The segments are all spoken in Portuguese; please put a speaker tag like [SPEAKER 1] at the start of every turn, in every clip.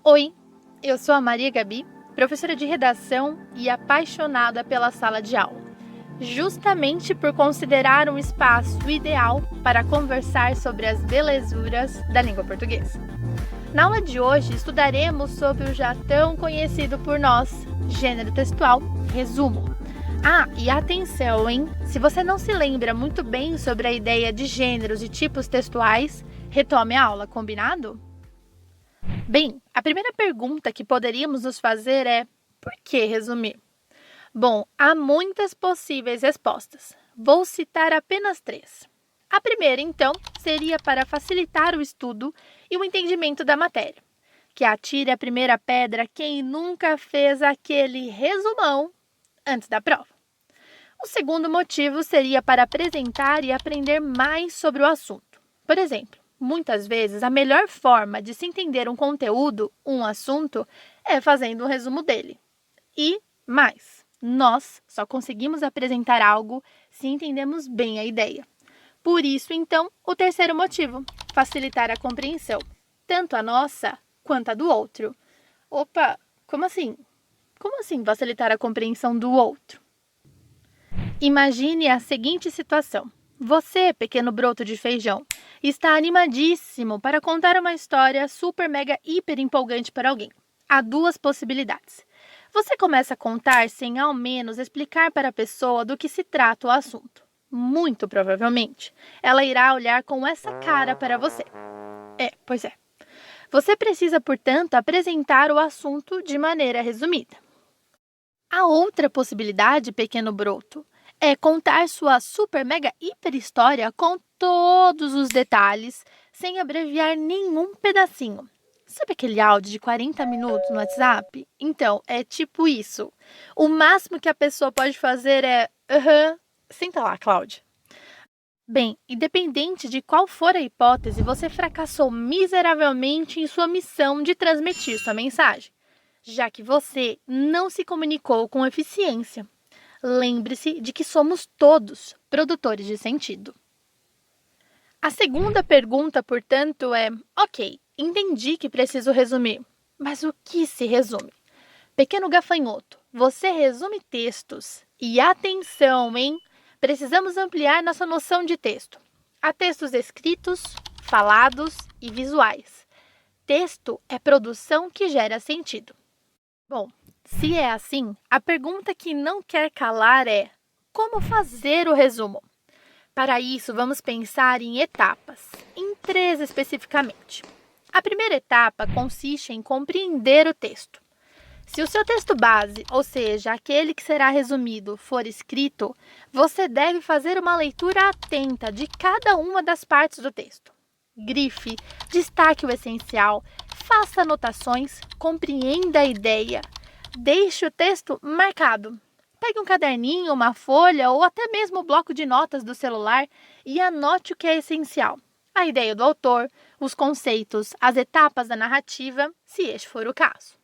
[SPEAKER 1] Oi, eu sou a Maria Gabi, professora de redação e apaixonada pela sala de aula, justamente por considerar um espaço ideal para conversar sobre as belezuras da língua portuguesa. Na aula de hoje, estudaremos sobre o já tão conhecido por nós, gênero textual, resumo. E atenção, hein? Se você não se lembra muito bem sobre a ideia de gêneros e tipos textuais, retome a aula, combinado? Bem, a primeira pergunta que poderíamos nos fazer é: por que resumir? Bom, há muitas possíveis respostas. Vou citar apenas 3. A primeira, então, seria para facilitar o estudo e o entendimento da matéria. Que atire a primeira pedra quem nunca fez aquele resumão antes da prova. O segundo motivo seria para apresentar e aprender mais sobre o assunto. Por exemplo, muitas vezes a melhor forma de se entender um conteúdo, um assunto, é fazendo um resumo dele. E mais, nós só conseguimos apresentar algo se entendemos bem a ideia. Por isso, então, o terceiro motivo, facilitar a compreensão, tanto a nossa quanto a do outro. Opa, como assim? Como assim facilitar a compreensão do outro? Imagine a seguinte situação. Você, pequeno broto de feijão, está animadíssimo para contar uma história super, mega, hiper empolgante para alguém. Há 2 possibilidades. Você começa a contar sem ao menos explicar para a pessoa do que se trata o assunto. Muito provavelmente, ela irá olhar com essa cara para você. Pois é. Você precisa, portanto, apresentar o assunto de maneira resumida. A outra possibilidade, pequeno broto, é contar sua super, mega, hiper história com todos os detalhes, sem abreviar nenhum pedacinho. Sabe aquele áudio de 40 minutos no WhatsApp? Então, é tipo isso. O máximo que a pessoa pode fazer é senta lá, Cláudia. Bem, independente de qual for a hipótese, você fracassou miseravelmente em sua missão de transmitir sua mensagem, já que você não se comunicou com eficiência. Lembre-se de que somos todos produtores de sentido. A segunda pergunta, portanto, é: ok, entendi que preciso resumir, mas o que se resume? Pequeno gafanhoto, você resume textos. E atenção, hein? Precisamos ampliar nossa noção de texto. Há textos escritos, falados e visuais. Texto é produção que gera sentido. Bom, se é assim, a pergunta que não quer calar é: como fazer o resumo? Para isso, vamos pensar em etapas, em 3 especificamente. A primeira etapa consiste em compreender o texto. Se o seu texto base, ou seja, aquele que será resumido, for escrito, você deve fazer uma leitura atenta de cada uma das partes do texto. Grife, destaque o essencial, faça anotações, compreenda a ideia. Deixe o texto marcado. Pegue um caderninho, uma folha ou até mesmo o bloco de notas do celular e anote o que é essencial. A ideia do autor, os conceitos, as etapas da narrativa, se este for o caso.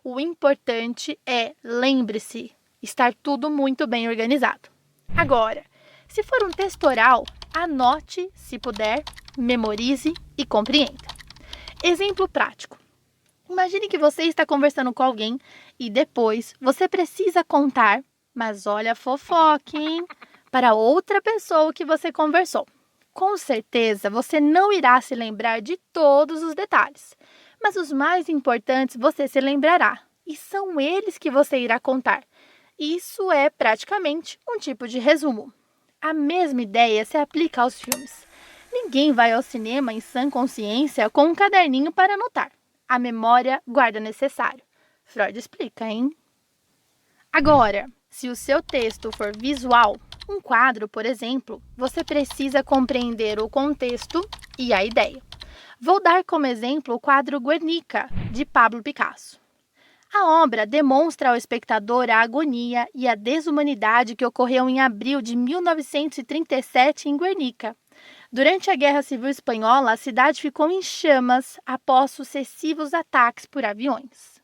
[SPEAKER 1] O importante é, lembre-se, estar tudo muito bem organizado. Agora, se for um texto oral, anote, se puder, memorize e compreenda. Exemplo prático. Imagine que você está conversando com alguém e depois você precisa contar, mas olha a fofoca, hein? Para outra pessoa que você conversou. Com certeza, você não irá se lembrar de todos os detalhes, mas os mais importantes você se lembrará, e são eles que você irá contar. Isso é praticamente um tipo de resumo. A mesma ideia se aplica aos filmes. Ninguém vai ao cinema em sã consciência com um caderninho para anotar. A memória guarda o necessário. Freud explica, hein? Agora, se o seu texto for visual, um quadro, por exemplo, você precisa compreender o contexto e a ideia. Vou dar como exemplo o quadro Guernica, de Pablo Picasso. A obra demonstra ao espectador a agonia e a desumanidade que ocorreu em abril de 1937 em Guernica. Durante a Guerra Civil Espanhola, a cidade ficou em chamas após sucessivos ataques por aviões.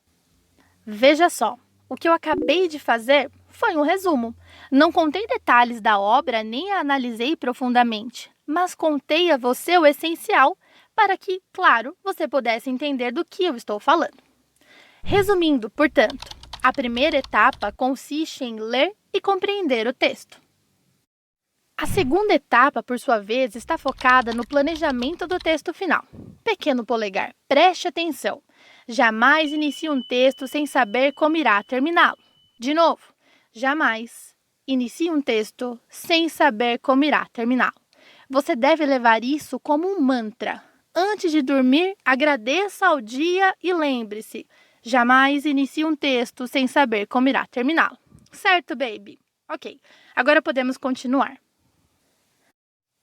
[SPEAKER 1] Veja só, o que eu acabei de fazer foi um resumo. Não contei detalhes da obra nem a analisei profundamente, mas contei a você o essencial para que, claro, você pudesse entender do que eu estou falando. Resumindo, portanto, a primeira etapa consiste em ler e compreender o texto. A segunda etapa, por sua vez, está focada no planejamento do texto final. Pequeno polegar, preste atenção. Jamais inicie um texto sem saber como irá terminá-lo. De novo, jamais inicie um texto sem saber como irá terminá-lo. Você deve levar isso como um mantra. Antes de dormir, agradeça ao dia e lembre-se, jamais inicie um texto sem saber como irá terminá-lo. Certo, baby? Ok, agora podemos continuar.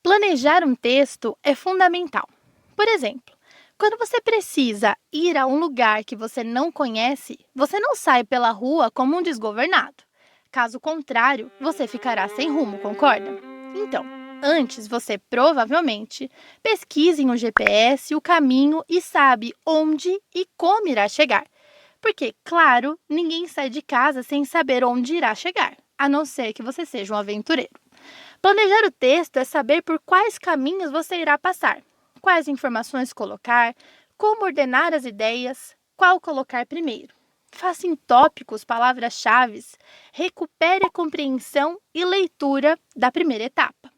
[SPEAKER 1] Planejar um texto é fundamental. Por exemplo, quando você precisa ir a um lugar que você não conhece, você não sai pela rua como um desgovernado. Caso contrário, você ficará sem rumo, concorda? Então, antes você provavelmente pesquise em um GPS o caminho e sabe onde e como irá chegar. Porque, claro, ninguém sai de casa sem saber onde irá chegar, a não ser que você seja um aventureiro. Planejar o texto é saber por quais caminhos você irá passar, quais informações colocar, como ordenar as ideias, qual colocar primeiro. Faça em tópicos palavras-chave, recupere a compreensão e leitura da primeira etapa.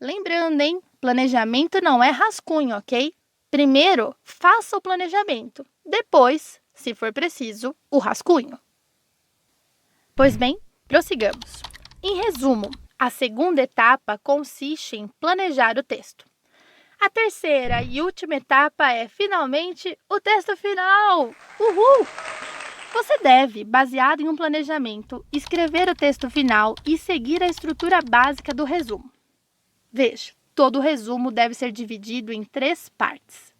[SPEAKER 1] Lembrando, hein? Planejamento não é rascunho, ok? Primeiro, faça o planejamento. Depois, se for preciso, o rascunho. Pois bem, prossigamos. Em resumo, a segunda etapa consiste em planejar o texto. A terceira e última etapa é, finalmente, o texto final! Uhul! Você deve, baseado em um planejamento, escrever o texto final e seguir a estrutura básica do resumo. Veja, todo o resumo deve ser dividido em 3 partes.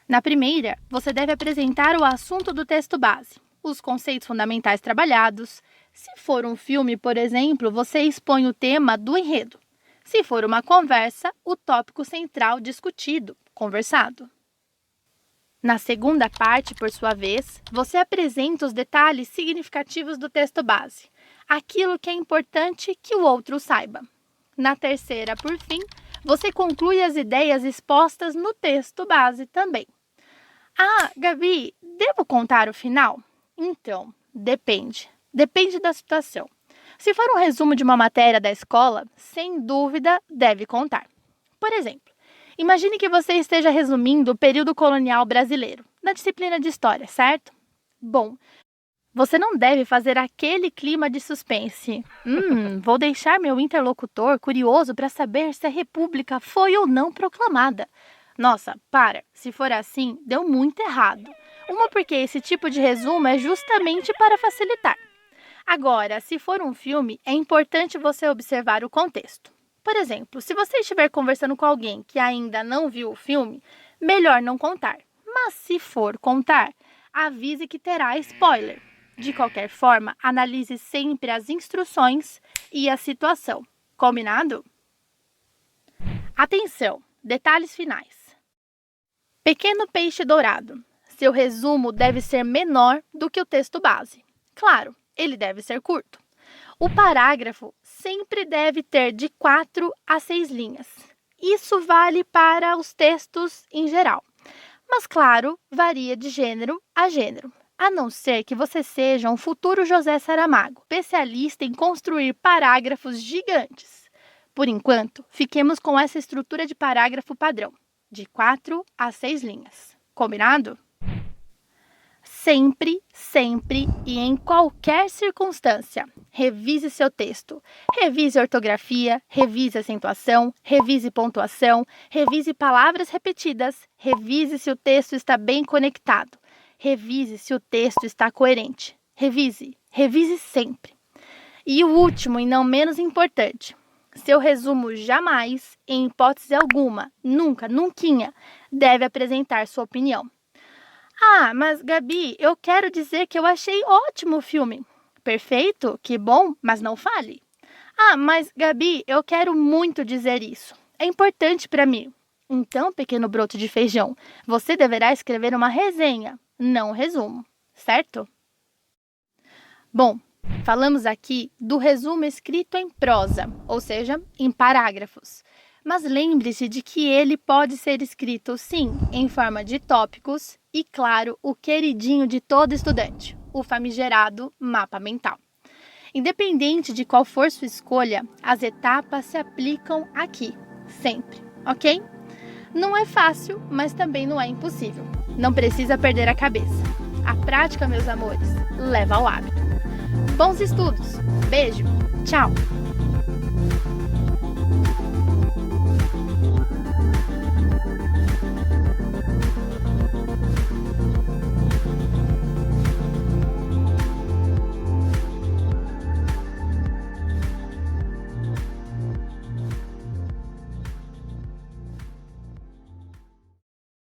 [SPEAKER 1] Na primeira, você deve apresentar o assunto do texto base, os conceitos fundamentais trabalhados. Se for um filme, por exemplo, você expõe o tema do enredo. Se for uma conversa, o tópico central discutido, conversado. Na segunda parte, por sua vez, você apresenta os detalhes significativos do texto base, aquilo que é importante que o outro saiba. Na terceira, por fim, você conclui as ideias expostas no texto base também. Ah, Gabi, devo contar o final? Então, depende. Depende da situação. Se for um resumo de uma matéria da escola, sem dúvida, deve contar. Por exemplo, imagine que você esteja resumindo o período colonial brasileiro, na disciplina de História, certo? Bom, você não deve fazer aquele clima de suspense. Vou deixar meu interlocutor curioso para saber se a República foi ou não proclamada. Nossa, para, se for assim, deu muito errado. Uma porque esse tipo de resumo é justamente para facilitar. Agora, se for um filme, é importante você observar o contexto. Por exemplo, se você estiver conversando com alguém que ainda não viu o filme, melhor não contar. Mas se for contar, avise que terá spoiler. De qualquer forma, analise sempre as instruções e a situação. Combinado? Atenção! Detalhes finais. Pequeno peixe dourado. Seu resumo deve ser menor do que o texto base. Claro, ele deve ser curto. O parágrafo sempre deve ter de 4 a 6 linhas. Isso vale para os textos em geral. Mas, claro, varia de gênero a gênero. A não ser que você seja um futuro José Saramago, especialista em construir parágrafos gigantes. Por enquanto, fiquemos com essa estrutura de parágrafo padrão, de 4 a 6 linhas. Combinado? Sempre, sempre e em qualquer circunstância, revise seu texto. Revise a ortografia, revise a acentuação, revise pontuação, revise palavras repetidas, revise se o texto está bem conectado, revise se o texto está coerente. Revise sempre. E o último e não menos importante, seu resumo jamais, em hipótese alguma, nunca, nunquinha, deve apresentar sua opinião. Ah, mas Gabi, eu quero dizer que eu achei ótimo o filme. Perfeito, que bom, mas não fale. Ah, mas Gabi, eu quero muito dizer isso. É importante para mim. Então, pequeno broto de feijão, você deverá escrever uma resenha, não um resumo, certo? Bom, falamos aqui do resumo escrito em prosa, ou seja, em parágrafos. Mas lembre-se de que ele pode ser escrito, sim, em forma de tópicos e, claro, o queridinho de todo estudante, o famigerado mapa mental. Independente de qual for sua escolha, as etapas se aplicam aqui, sempre, ok? Não é fácil, mas também não é impossível. Não precisa perder a cabeça. A prática, meus amores, leva ao hábito. Bons estudos! Beijo! Tchau!